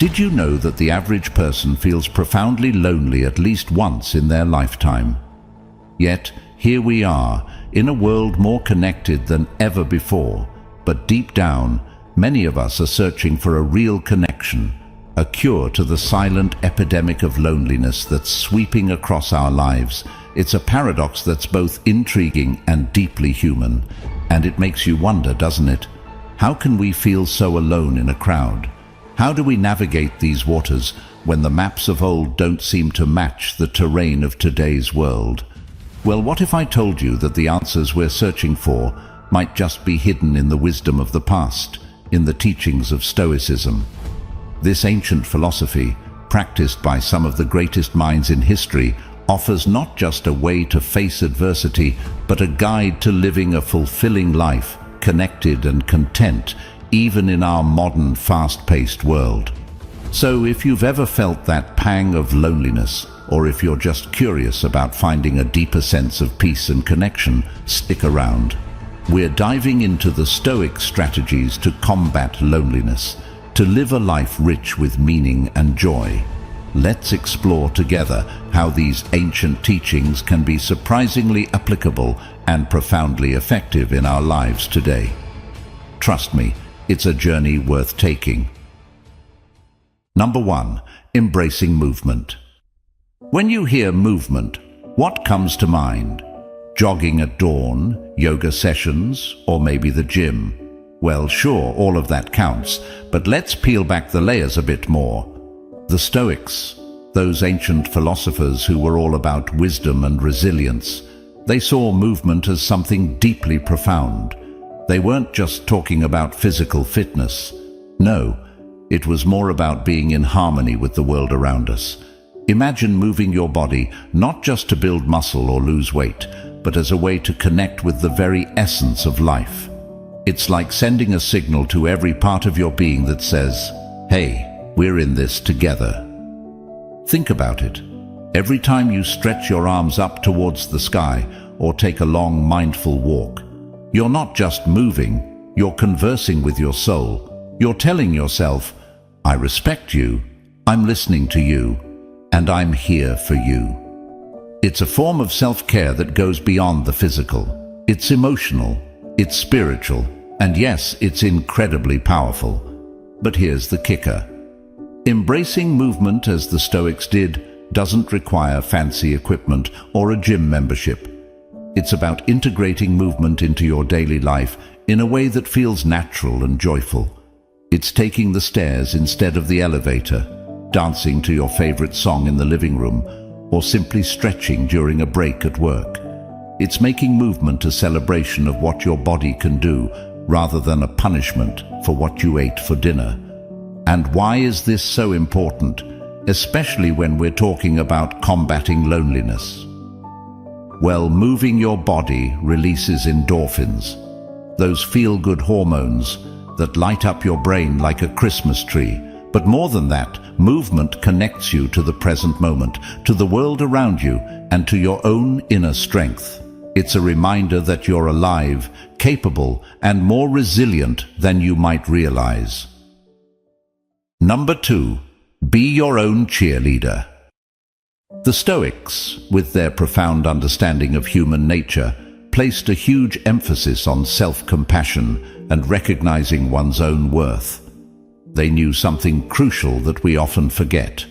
Did you know that the average person feels profoundly lonely at least once in their lifetime? Yet, here we are, in a world more connected than ever before, but deep down, many of us are searching for a real connection, a cure to the silent epidemic of loneliness that's sweeping across our lives. It's a paradox that's both intriguing and deeply human, and it makes you wonder, doesn't it? How can we feel so alone in a crowd? How do we navigate these waters when the maps of old don't seem to match the terrain of today's world? Well, what if I told you that the answers we're searching for might just be hidden in the wisdom of the past, in the teachings of Stoicism? This ancient philosophy, practiced by some of the greatest minds in history, offers not just a way to face adversity, but a guide to living a fulfilling life, connected and content, even in our modern, fast-paced world. So if you've ever felt that pang of loneliness, or if you're just curious about finding a deeper sense of peace and connection, stick around. We're diving into the Stoic strategies to combat loneliness, to live a life rich with meaning and joy. Let's explore together how these ancient teachings can be surprisingly applicable and profoundly effective in our lives today. Trust me, it's a journey worth taking. Number 1. Embracing movement. When you hear movement, what comes to mind? Jogging at dawn, yoga sessions, or maybe the gym? Well, sure, all of that counts, but let's peel back the layers a bit more. The Stoics, those ancient philosophers who were all about wisdom and resilience, they saw movement as something deeply profound. They weren't just talking about physical fitness. No, it was more about being in harmony with the world around us. Imagine moving your body not just to build muscle or lose weight, but as a way to connect with the very essence of life. It's like sending a signal to every part of your being that says, "Hey, we're in this together." Think about it. Every time you stretch your arms up towards the sky or take a long, mindful walk, you're not just moving, you're conversing with your soul. You're telling yourself, "I respect you, I'm listening to you, and I'm here for you." It's a form of self-care that goes beyond the physical. It's emotional, it's spiritual, and yes, it's incredibly powerful. But here's the kicker. Embracing movement as the Stoics did doesn't require fancy equipment or a gym membership. It's about integrating movement into your daily life in a way that feels natural and joyful. It's taking the stairs instead of the elevator, dancing to your favorite song in the living room, or simply stretching during a break at work. It's making movement a celebration of what your body can do, rather than a punishment for what you ate for dinner. And why is this so important, especially when we're talking about combating loneliness? Well, moving your body releases endorphins, those feel-good hormones that light up your brain like a Christmas tree. But more than that, movement connects you to the present moment, to the world around you, and to your own inner strength. It's a reminder that you're alive, capable, and more resilient than you might realize. Number 2. Be your own cheerleader. The Stoics, with their profound understanding of human nature, placed a huge emphasis on self-compassion and recognizing one's own worth. They knew something crucial that we often forget: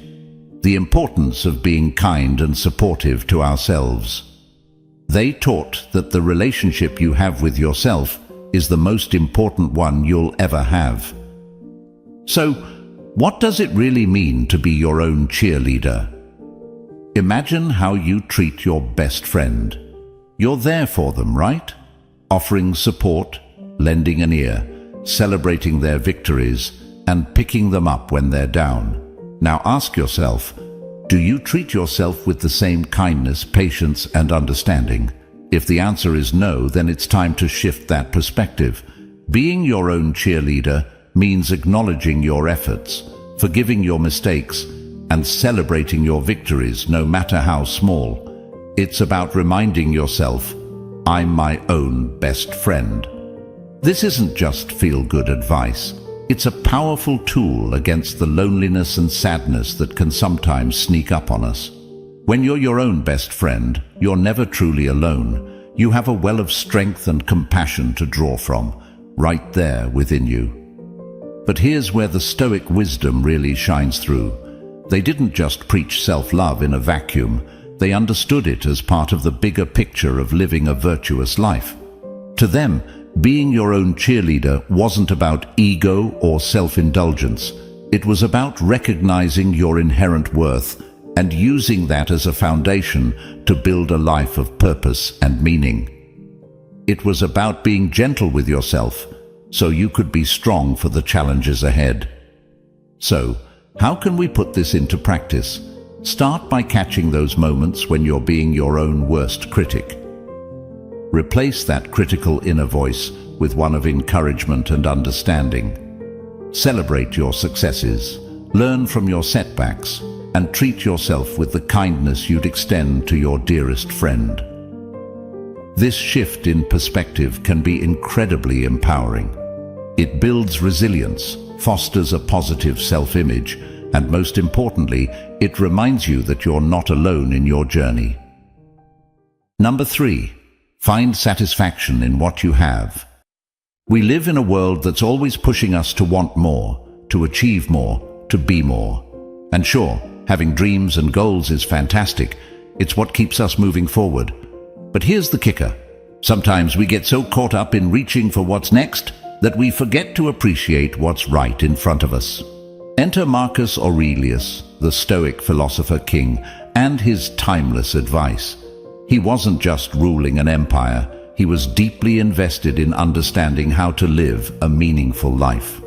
the importance of being kind and supportive to ourselves. They taught that the relationship you have with yourself is the most important one you'll ever have. So, what does it really mean to be your own cheerleader? Imagine how you treat your best friend. You're there for them, right? Offering support, lending an ear, celebrating their victories, and picking them up when they're down. Now ask yourself, do you treat yourself with the same kindness, patience, and understanding? If the answer is no, then it's time to shift that perspective. Being your own cheerleader means acknowledging your efforts, forgiving your mistakes, and celebrating your victories, no matter how small. It's about reminding yourself, I'm my own best friend. This isn't just feel-good advice. It's a powerful tool against the loneliness and sadness that can sometimes sneak up on us. When you're your own best friend, you're never truly alone. You have a well of strength and compassion to draw from, right there within you. But here's where the Stoic wisdom really shines through. They didn't just preach self-love in a vacuum. They understood it as part of the bigger picture of living a virtuous life. To them, being your own cheerleader wasn't about ego or self-indulgence. It was about recognizing your inherent worth and using that as a foundation to build a life of purpose and meaning. It was about being gentle with yourself so you could be strong for the challenges ahead. So, how can we put this into practice? Start by catching those moments when you're being your own worst critic. Replace that critical inner voice with one of encouragement and understanding. Celebrate your successes, learn from your setbacks, and treat yourself with the kindness you'd extend to your dearest friend. This shift in perspective can be incredibly empowering. It builds resilience, fosters a positive self-image, and most importantly, it reminds you that you're not alone in your journey. Number 3. Find satisfaction in what you have. We live in a world that's always pushing us to want more, to achieve more, to be more. And sure, having dreams and goals is fantastic. It's what keeps us moving forward. But here's the kicker. Sometimes we get so caught up in reaching for what's next that we forget to appreciate what's right in front of us. Enter Marcus Aurelius, the Stoic philosopher king, and his timeless advice. He wasn't just ruling an empire, he was deeply invested in understanding how to live a meaningful life.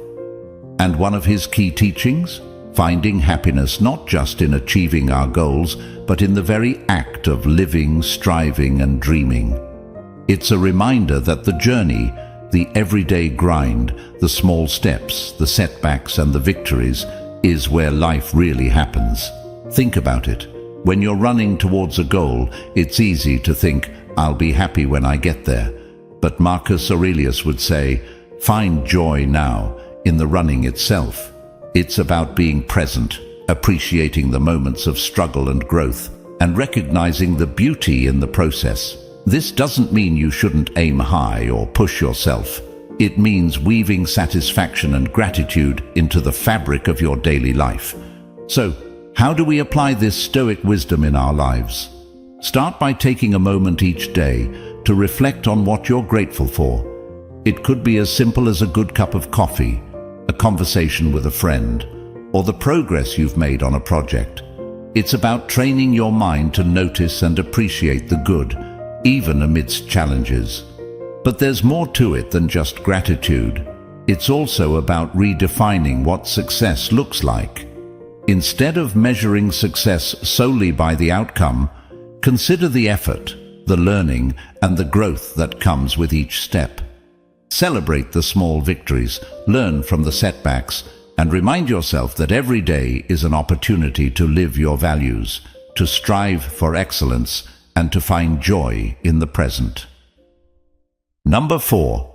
And one of his key teachings? Finding happiness not just in achieving our goals, but in the very act of living, striving, and dreaming. It's a reminder that the journey, the everyday grind, the small steps, the setbacks, and the victories is where life really happens. Think about it. When you're running towards a goal, it's easy to think, I'll be happy when I get there. But Marcus Aurelius would say, find joy now, in the running itself. It's about being present, appreciating the moments of struggle and growth, and recognizing the beauty in the process. This doesn't mean you shouldn't aim high or push yourself. It means weaving satisfaction and gratitude into the fabric of your daily life. So, how do we apply this Stoic wisdom in our lives? Start by taking a moment each day to reflect on what you're grateful for. It could be as simple as a good cup of coffee, a conversation with a friend, or the progress you've made on a project. It's about training your mind to notice and appreciate the good, even amidst challenges. But there's more to it than just gratitude. It's also about redefining what success looks like. Instead of measuring success solely by the outcome, consider the effort, the learning, and the growth that comes with each step. Celebrate the small victories, learn from the setbacks, and remind yourself that every day is an opportunity to live your values, to strive for excellence, and to find joy in the present. Number 4.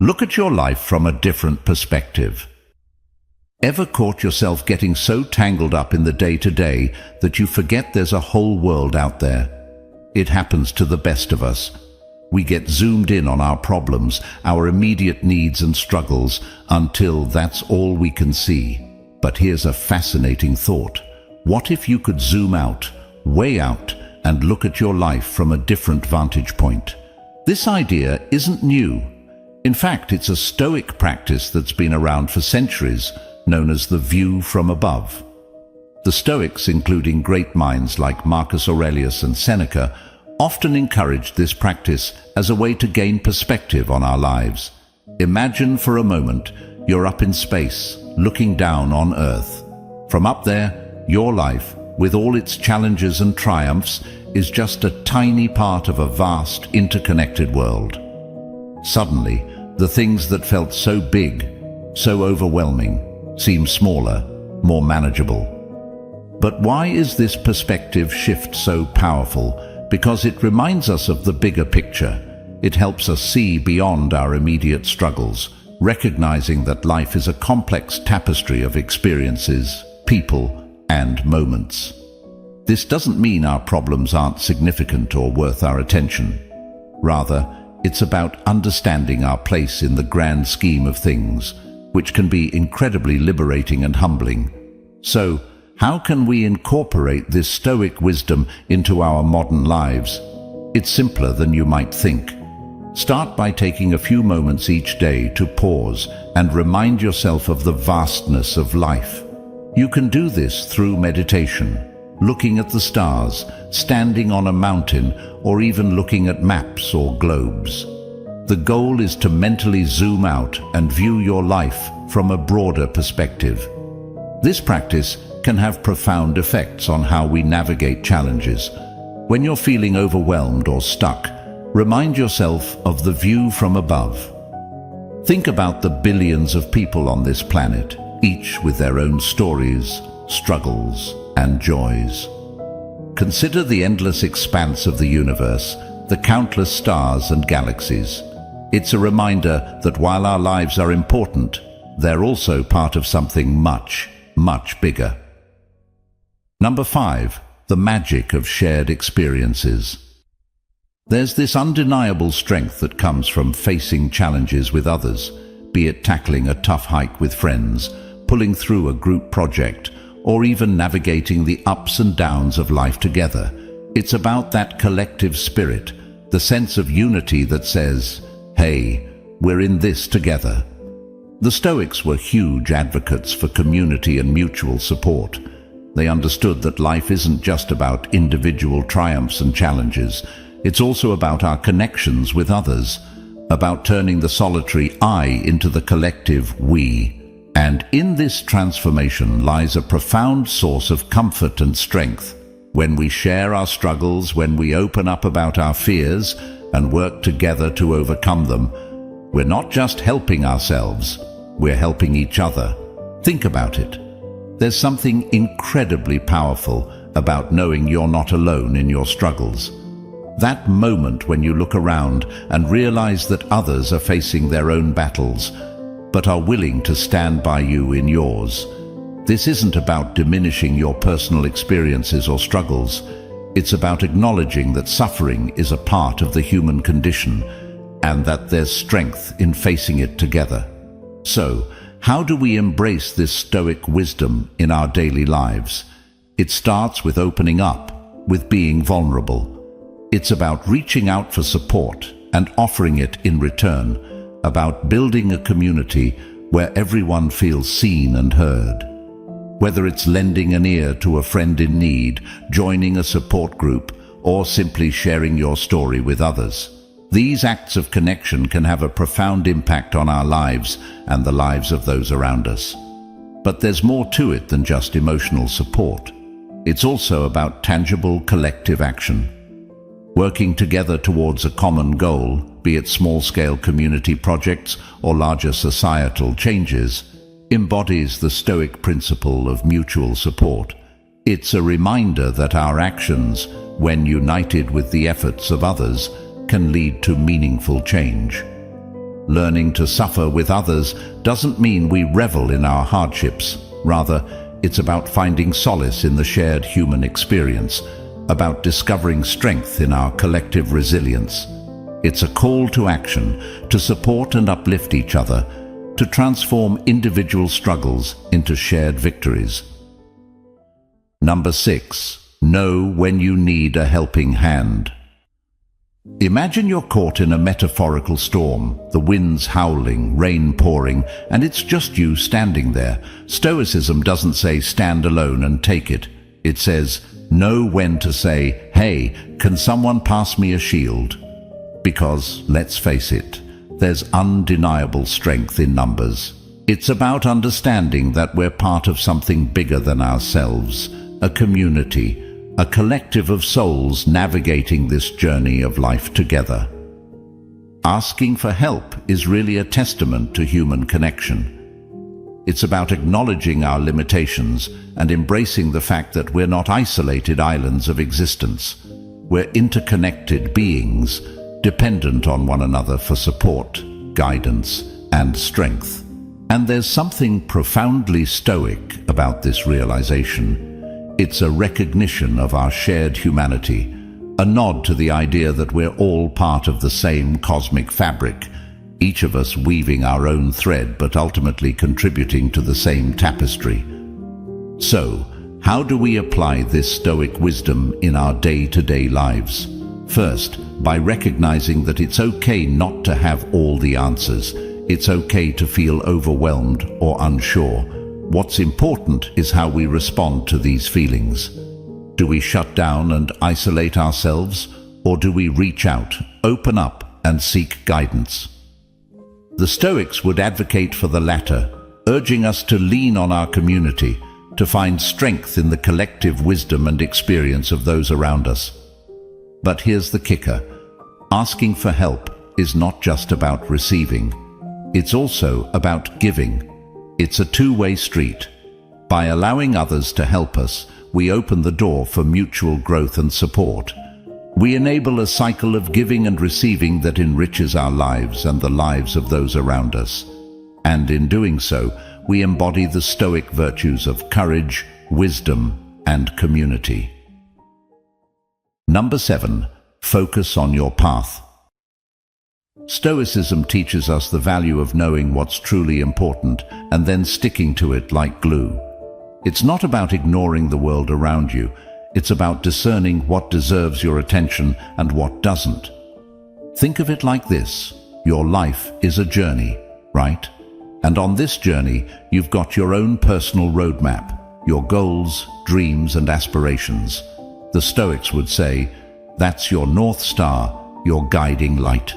Look at your life from a different perspective. Ever caught yourself getting so tangled up in the day-to-day that you forget there's a whole world out there? It happens to the best of us. We get zoomed in on our problems, our immediate needs and struggles, until that's all we can see. But here's a fascinating thought. What if you could zoom out, way out, and look at your life from a different vantage point? This idea isn't new. In fact, it's a Stoic practice that's been around for centuries, known as the view from above. The Stoics, including great minds like Marcus Aurelius and Seneca, often encouraged this practice as a way to gain perspective on our lives. Imagine for a moment you're up in space, looking down on Earth. From up there, your life, with all its challenges and triumphs, is just a tiny part of a vast, interconnected world. Suddenly, the things that felt so big, so overwhelming, seem smaller, more manageable. But why is this perspective shift so powerful? Because it reminds us of the bigger picture. It helps us see beyond our immediate struggles, recognizing that life is a complex tapestry of experiences, people, and moments. This doesn't mean our problems aren't significant or worth our attention. Rather, it's about understanding our place in the grand scheme of things, which can be incredibly liberating and humbling. So, how can we incorporate this Stoic wisdom into our modern lives? It's simpler than you might think. Start by taking a few moments each day to pause and remind yourself of the vastness of life. You can do this through meditation, looking at the stars, standing on a mountain, or even looking at maps or globes. The goal is to mentally zoom out and view your life from a broader perspective. This practice can have profound effects on how we navigate challenges. When you're feeling overwhelmed or stuck, remind yourself of the view from above. Think about the billions of people on this planet, each with their own stories, struggles, and joys. Consider the endless expanse of the universe, the countless stars and galaxies. It's a reminder that while our lives are important, they're also part of something much, much bigger. Number 5, the magic of shared experiences. There's this undeniable strength that comes from facing challenges with others, be it tackling a tough hike with friends, pulling through a group project, or even navigating the ups and downs of life together. It's about that collective spirit, the sense of unity that says, "Hey, we're in this together." The Stoics were huge advocates for community and mutual support. They understood that life isn't just about individual triumphs and challenges. It's also about our connections with others, about turning the solitary I into the collective we. And in this transformation lies a profound source of comfort and strength. When we share our struggles, when we open up about our fears and work together to overcome them, we're not just helping ourselves, we're helping each other. Think about it. There's something incredibly powerful about knowing you're not alone in your struggles. That moment when you look around and realize that others are facing their own battles, but are willing to stand by you in yours. This isn't about diminishing your personal experiences or struggles. It's about acknowledging that suffering is a part of the human condition and that there's strength in facing it together. So, how do we embrace this Stoic wisdom in our daily lives? It starts with opening up, with being vulnerable. It's about reaching out for support and offering it in return, about building a community where everyone feels seen and heard. Whether it's lending an ear to a friend in need, joining a support group, or simply sharing your story with others, these acts of connection can have a profound impact on our lives and the lives of those around us. But there's more to it than just emotional support. It's also about tangible collective action. Working together towards a common goal, be it small-scale community projects or larger societal changes, embodies the Stoic principle of mutual support. It's a reminder that our actions, when united with the efforts of others, can lead to meaningful change. Learning to suffer with others doesn't mean we revel in our hardships. Rather, it's about finding solace in the shared human experience, about discovering strength in our collective resilience. It's a call to action, to support and uplift each other, to transform individual struggles into shared victories. Number 6, know when you need a helping hand. Imagine you're caught in a metaphorical storm, the winds howling, rain pouring, and it's just you standing there. Stoicism doesn't say stand alone and take it. It says, know when to say, hey, can someone pass me a shield? Because, let's face it, there's undeniable strength in numbers. It's about understanding that we're part of something bigger than ourselves, a community, a collective of souls navigating this journey of life together. Asking for help is really a testament to human connection. It's about acknowledging our limitations and embracing the fact that we're not isolated islands of existence. We're interconnected beings, dependent on one another for support, guidance, and strength. And there's something profoundly Stoic about this realization. It's a recognition of our shared humanity, a nod to the idea that we're all part of the same cosmic fabric, each of us weaving our own thread but ultimately contributing to the same tapestry. So, how do we apply this Stoic wisdom in our day-to-day lives? First, by recognizing that it's okay not to have all the answers. It's okay to feel overwhelmed or unsure. What's important is how we respond to these feelings. Do we shut down and isolate ourselves, or do we reach out, open up, and seek guidance? The Stoics would advocate for the latter, urging us to lean on our community, to find strength in the collective wisdom and experience of those around us. But here's the kicker. Asking for help is not just about receiving. It's also about giving. It's a two-way street. By allowing others to help us, we open the door for mutual growth and support. We enable a cycle of giving and receiving that enriches our lives and the lives of those around us. And in doing so, we embody the Stoic virtues of courage, wisdom, and community. Number 7. Focus on your path. Stoicism teaches us the value of knowing what's truly important and then sticking to it like glue. It's not about ignoring the world around you. It's about discerning what deserves your attention and what doesn't. Think of it like this. Your life is a journey, right? And on this journey, you've got your own personal roadmap, your goals, dreams, and aspirations. The Stoics would say, that's your North Star, your guiding light.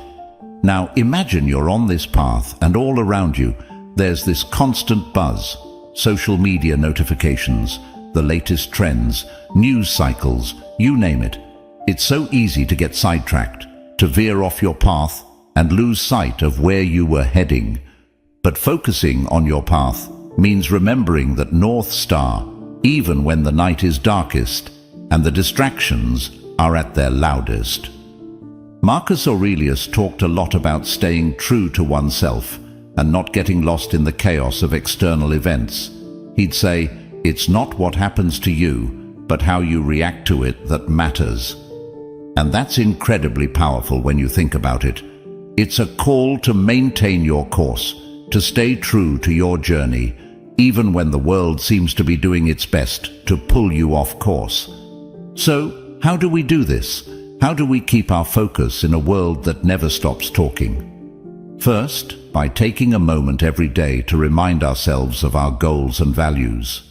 Now imagine you're on this path and all around you, there's this constant buzz, social media notifications, the latest trends, news cycles, you name it. It's so easy to get sidetracked, to veer off your path and lose sight of where you were heading. But focusing on your path means remembering that North Star, even when the night is darkest and the distractions are at their loudest. Marcus Aurelius talked a lot about staying true to oneself and not getting lost in the chaos of external events. He'd say, it's not what happens to you, but how you react to it that matters. And that's incredibly powerful when you think about it. It's a call to maintain your course, to stay true to your journey, even when the world seems to be doing its best to pull you off course. So, how do we do this? How do we keep our focus in a world that never stops talking? First, by taking a moment every day to remind ourselves of our goals and values.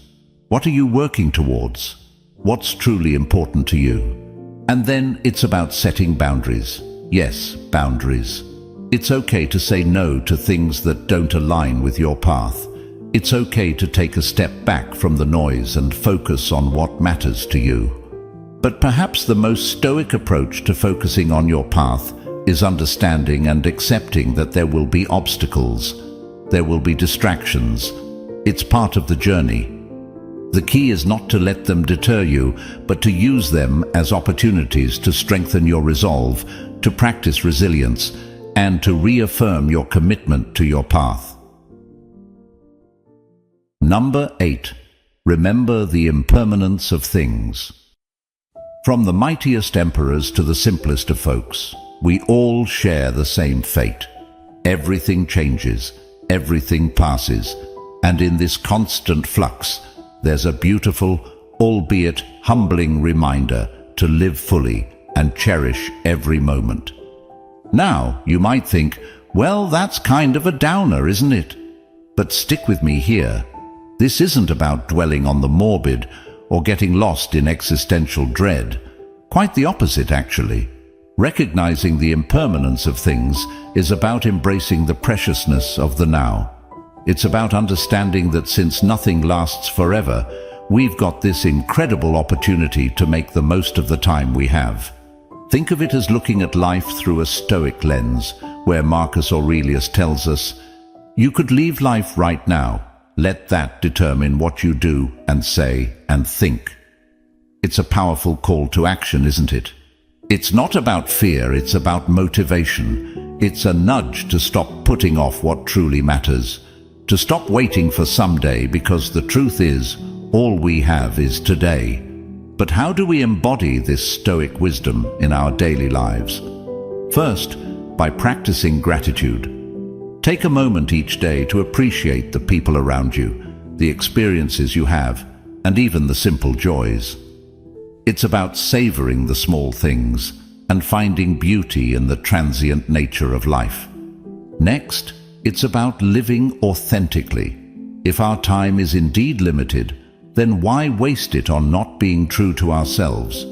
What are you working towards? What's truly important to you? And then it's about setting boundaries. Yes, boundaries. It's okay to say no to things that don't align with your path. It's okay to take a step back from the noise and focus on what matters to you. But perhaps the most Stoic approach to focusing on your path is understanding and accepting that there will be obstacles. There will be distractions. It's part of the journey. The key is not to let them deter you, but to use them as opportunities to strengthen your resolve, to practice resilience, and to reaffirm your commitment to your path. Number 8. Remember the impermanence of things. From the mightiest emperors to the simplest of folks, we all share the same fate. Everything changes, everything passes, and in this constant flux, there's a beautiful, albeit humbling reminder to live fully and cherish every moment. Now, you might think, well, that's kind of a downer, isn't it? But stick with me here. This isn't about dwelling on the morbid or getting lost in existential dread. Quite the opposite, actually. Recognizing the impermanence of things is about embracing the preciousness of the now. It's about understanding that since nothing lasts forever, we've got this incredible opportunity to make the most of the time we have. Think of it as looking at life through a Stoic lens, where Marcus Aurelius tells us, you could leave life right now. Let that determine what you do and say and think. It's a powerful call to action, isn't it? It's not about fear, it's about motivation. It's a nudge to stop putting off what truly matters, to stop waiting for someday, because the truth is, all we have is today. But how do we embody this Stoic wisdom in our daily lives? First, by practicing gratitude. Take a moment each day to appreciate the people around you, the experiences you have, and even the simple joys. It's about savoring the small things and finding beauty in the transient nature of life. Next, it's about living authentically. If our time is indeed limited, then why waste it on not being true to ourselves?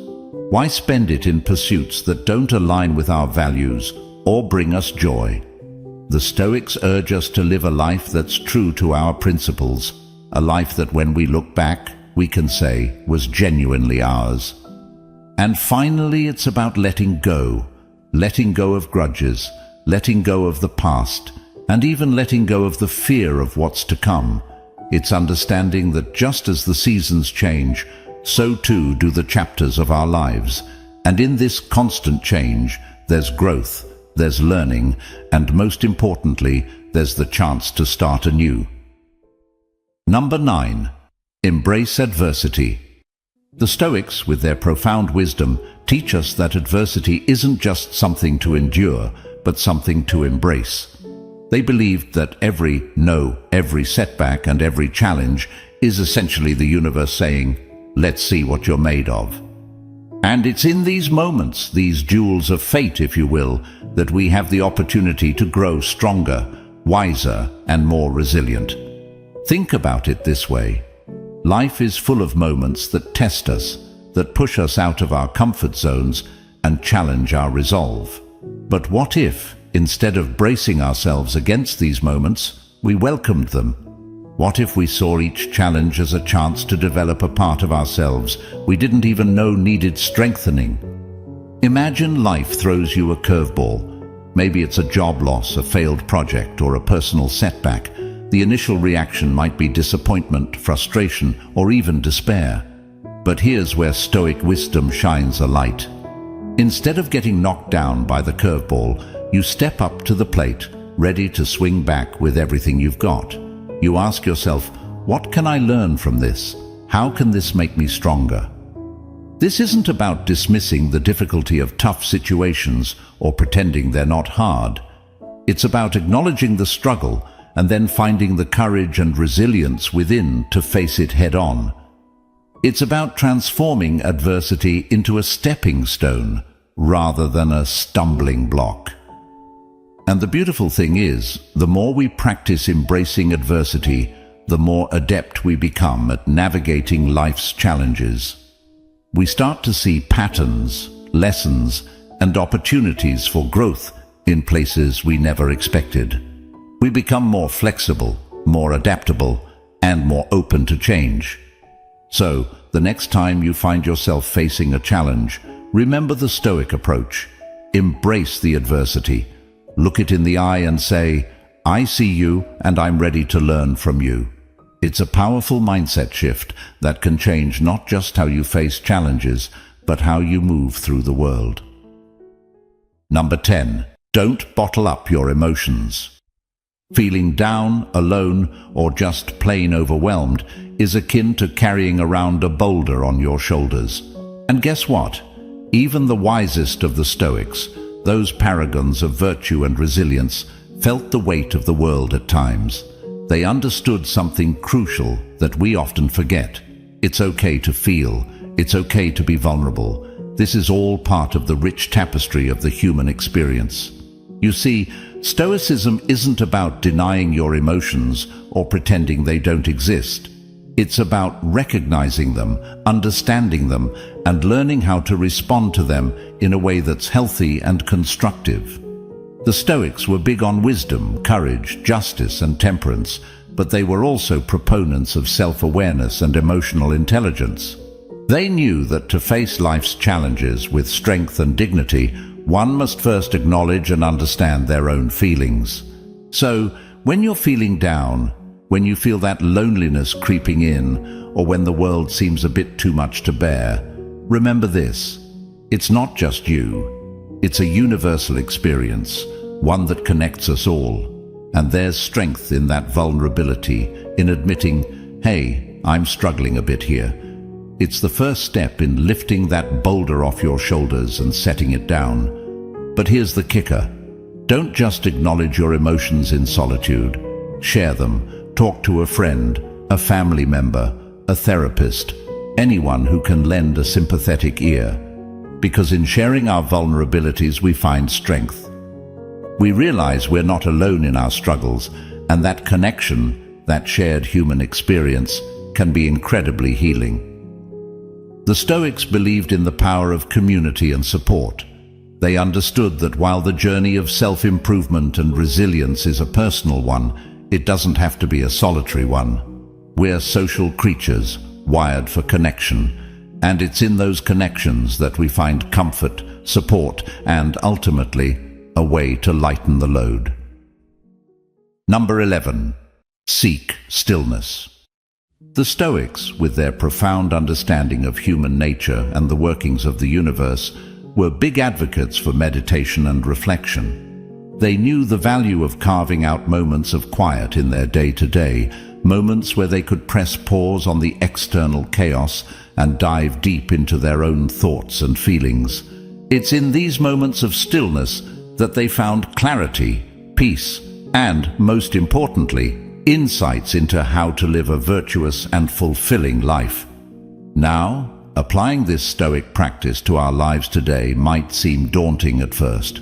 Why spend it in pursuits that don't align with our values or bring us joy? The Stoics urge us to live a life that's true to our principles, a life that when we look back, we can say was genuinely ours. And finally, it's about letting go of grudges, letting go of the past, and even letting go of the fear of what's to come. It's understanding that just as the seasons change, so too do the chapters of our lives. And in this constant change, there's growth, there's learning, and most importantly, there's the chance to start anew. Number 9. Embrace adversity. The Stoics, with their profound wisdom, teach us that adversity isn't just something to endure, but something to embrace. They believed that every setback and every challenge is essentially the universe saying, "Let's see what you're made of." And it's in these moments, these duels of fate, if you will, that we have the opportunity to grow stronger, wiser, and more resilient. Think about it this way. Life is full of moments that test us, that push us out of our comfort zones and challenge our resolve. But what if, instead of bracing ourselves against these moments, we welcomed them? What if we saw each challenge as a chance to develop a part of ourselves we didn't even know needed strengthening? Imagine life throws you a curveball. Maybe it's a job loss, a failed project, or a personal setback. The initial reaction might be disappointment, frustration, or even despair. But here's where Stoic wisdom shines a light. Instead of getting knocked down by the curveball, you step up to the plate, ready to swing back with everything you've got. You ask yourself, what can I learn from this? How can this make me stronger? This isn't about dismissing the difficulty of tough situations or pretending they're not hard. It's about acknowledging the struggle and then finding the courage and resilience within to face it head-on. It's about transforming adversity into a stepping stone rather than a stumbling block. And the beautiful thing is, the more we practice embracing adversity, the more adept we become at navigating life's challenges. We start to see patterns, lessons, and opportunities for growth in places we never expected. We become more flexible, more adaptable, and more open to change. So, the next time you find yourself facing a challenge, remember the Stoic approach. Embrace the adversity. Look it in the eye and say, "I see you and I'm ready to learn from you." It's a powerful mindset shift that can change not just how you face challenges, but how you move through the world. Number 10. Don't bottle up your emotions. Feeling down, alone, or just plain overwhelmed is akin to carrying around a boulder on your shoulders. And guess what? Even the wisest of the Stoics, those paragons of virtue and resilience, felt the weight of the world at times. They understood something crucial that we often forget. It's okay to feel. It's okay to be vulnerable. This is all part of the rich tapestry of the human experience. You see, Stoicism isn't about denying your emotions or pretending they don't exist. It's about recognizing them, understanding them, and learning how to respond to them in a way that's healthy and constructive. The Stoics were big on wisdom, courage, justice, and temperance, but they were also proponents of self-awareness and emotional intelligence. They knew that to face life's challenges with strength and dignity, one must first acknowledge and understand their own feelings. So, when you're feeling down, when you feel that loneliness creeping in, or when the world seems a bit too much to bear, remember this: it's not just you. It's a universal experience. one that connects us all. And there's strength in that vulnerability, in admitting, hey, I'm struggling a bit here. It's the first step in lifting that boulder off your shoulders and setting it down. But here's the kicker. Don't just acknowledge your emotions in solitude. Share them. Talk to a friend, a family member, a therapist, anyone who can lend a sympathetic ear. Because in sharing our vulnerabilities, we find strength. We realize we're not alone in our struggles, and that connection, that shared human experience, can be incredibly healing. The Stoics believed in the power of community and support. They understood that while the journey of self-improvement and resilience is a personal one, it doesn't have to be a solitary one. We're social creatures, wired for connection, and it's in those connections that we find comfort, support, and ultimately, a way to lighten the load. Number 11. Seek stillness. The Stoics, with their profound understanding of human nature and the workings of the universe, were big advocates for meditation and reflection. They knew the value of carving out moments of quiet in their day-to-day, moments where they could press pause on the external chaos and dive deep into their own thoughts and feelings. It's in these moments of stillness that they found clarity, peace, and, most importantly, insights into how to live a virtuous and fulfilling life. Now, applying this Stoic practice to our lives today might seem daunting at first.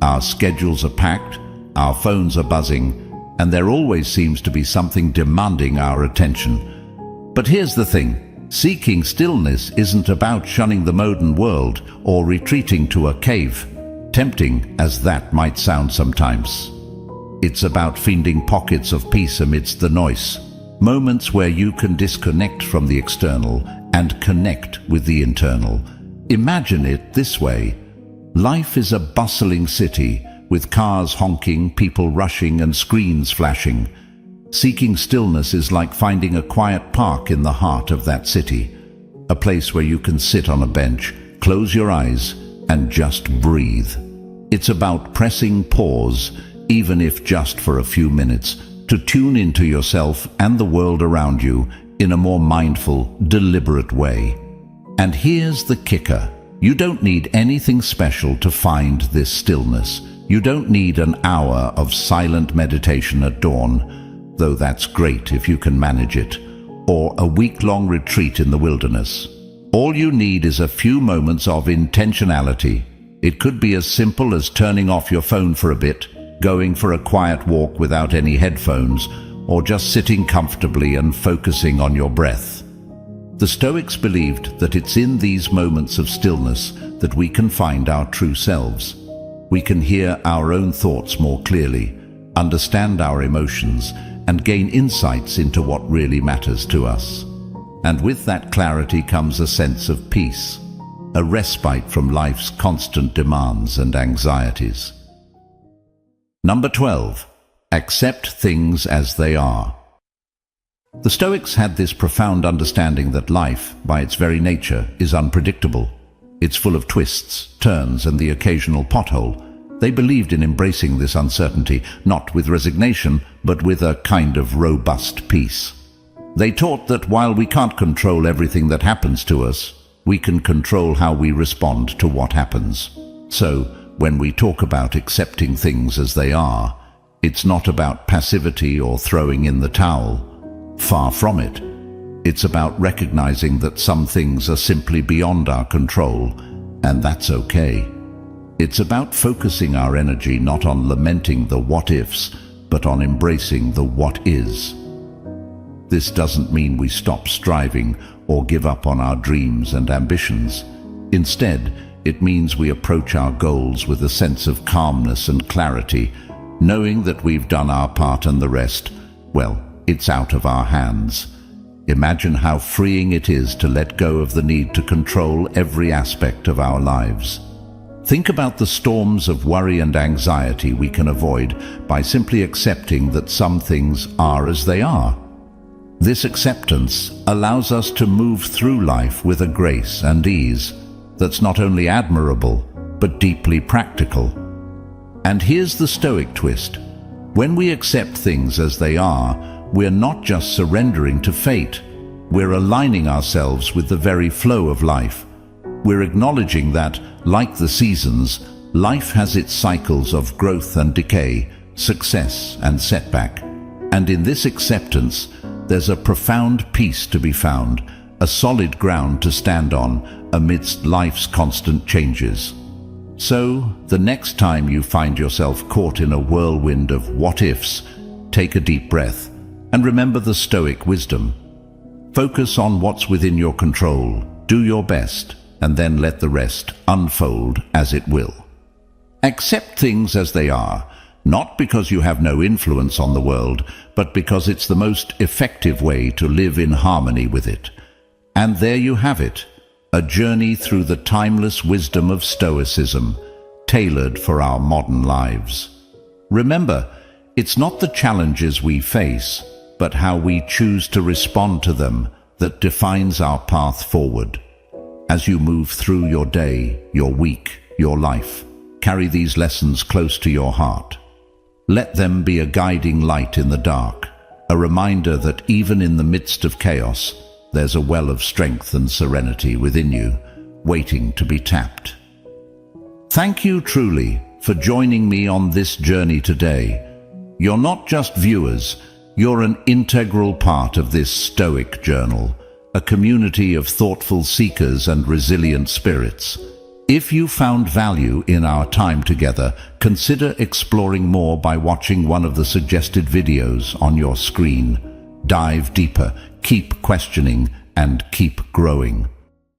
Our schedules are packed, our phones are buzzing, and there always seems to be something demanding our attention. But here's the thing, seeking stillness isn't about shunning the modern world or retreating to a cave, tempting as that might sound sometimes. It's about finding pockets of peace amidst the noise, moments where you can disconnect from the external and connect with the internal. Imagine it this way. Life is a bustling city, with cars honking, people rushing, and screens flashing. Seeking stillness is like finding a quiet park in the heart of that city, a place where you can sit on a bench, close your eyes, and just breathe. It's about pressing pause, even if just for a few minutes, to tune into yourself and the world around you in a more mindful, deliberate way. And here's the kicker. You don't need anything special to find this stillness. You don't need an hour of silent meditation at dawn, though that's great if you can manage it, or a week-long retreat in the wilderness. All you need is a few moments of intentionality. It could be as simple as turning off your phone for a bit, going for a quiet walk without any headphones, or just sitting comfortably and focusing on your breath. The Stoics believed that it's in these moments of stillness that we can find our true selves. We can hear our own thoughts more clearly, understand our emotions, and gain insights into what really matters to us. And with that clarity comes a sense of peace, a respite from life's constant demands and anxieties. Number 12. Accept things as they are. The Stoics had this profound understanding that life, by its very nature, is unpredictable. It's full of twists, turns, and the occasional pothole. They believed in embracing this uncertainty, not with resignation, but with a kind of robust peace. They taught that while we can't control everything that happens to us, we can control how we respond to what happens. So, when we talk about accepting things as they are, it's not about passivity or throwing in the towel. Far from it. It's about recognizing that some things are simply beyond our control, and that's okay. It's about focusing our energy not on lamenting the what-ifs, but on embracing the what is. This doesn't mean we stop striving or give up on our dreams and ambitions. Instead, it means we approach our goals with a sense of calmness and clarity, knowing that we've done our part and the rest, well, it's out of our hands. Imagine how freeing it is to let go of the need to control every aspect of our lives. Think about the storms of worry and anxiety we can avoid by simply accepting that some things are as they are. This acceptance allows us to move through life with a grace and ease that's not only admirable, but deeply practical. And here's the Stoic twist. When we accept things as they are, we're not just surrendering to fate. We're aligning ourselves with the very flow of life. We're acknowledging that, like the seasons, life has its cycles of growth and decay, success and setback. And in this acceptance, there's a profound peace to be found, a solid ground to stand on amidst life's constant changes. So, the next time you find yourself caught in a whirlwind of what-ifs, take a deep breath and remember the Stoic wisdom. Focus on what's within your control, do your best, and then let the rest unfold as it will. Accept things as they are, not because you have no influence on the world, but because it's the most effective way to live in harmony with it. And there you have it, a journey through the timeless wisdom of Stoicism, tailored for our modern lives. Remember, it's not the challenges we face, but how we choose to respond to them that defines our path forward. As you move through your day, your week, your life, carry these lessons close to your heart. Let them be a guiding light in the dark, a reminder that even in the midst of chaos, there's a well of strength and serenity within you, waiting to be tapped. Thank you truly for joining me on this journey today. You're not just viewers, you're an integral part of this Stoic journal, a community of thoughtful seekers and resilient spirits. If you found value in our time together, consider exploring more by watching one of the suggested videos on your screen. Dive deeper, keep questioning, and keep growing.